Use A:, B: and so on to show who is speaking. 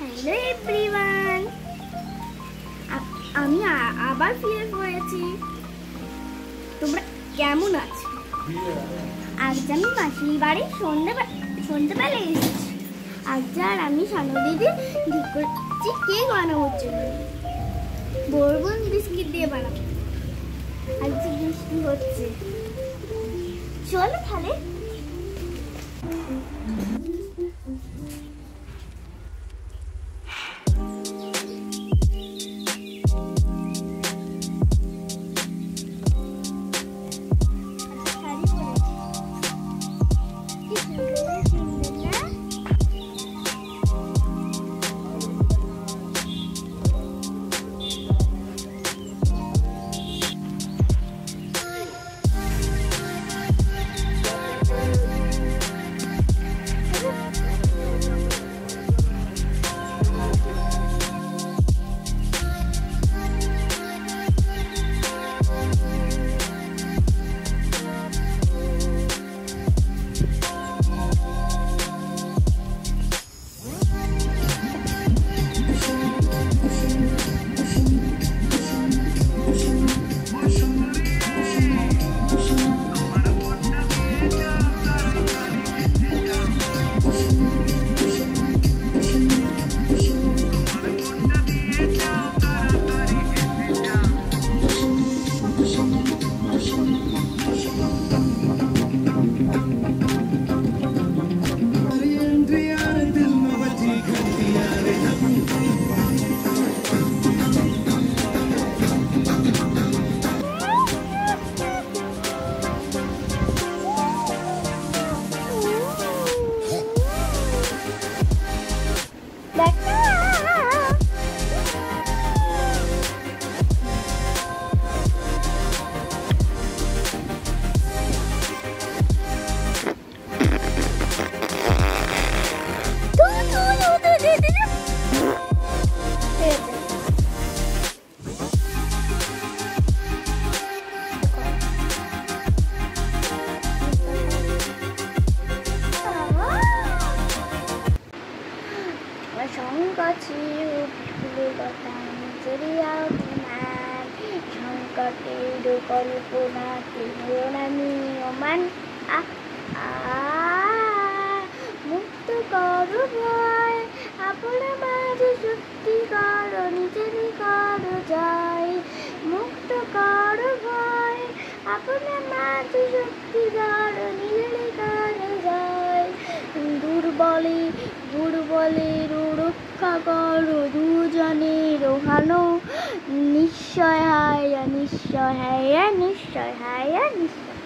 A: Hello everyone, আমি আবার ফিরে পড়েছি। তোমরা কেমন আছো? আজ আমি মাসির বাড়ি সন্ধ্যেবেলা এসেছি। আজ আর আমি সানু দিদি ঠিক করছি কেক বানাবো জন্য। বোরবন বিস্কিট দিয়ে বানাবো। আজ বৃষ্টি হচ্ছে, চলো তাহলে। সংকটের কল্পনা মুক্ত করো ভয়, আপনার মাঝে শক্তি করো, নিজের করো জয়। মুক্ত করো ভয়, আপনার মাঝে শক্তি করো, নিজের করো জয়। দুর্বলের রক্ষা করো, দুজনের ভালো। নিশ্চয় হায় নিশ্চয় হায় নিশ্চয় হায় নিশ্চয়।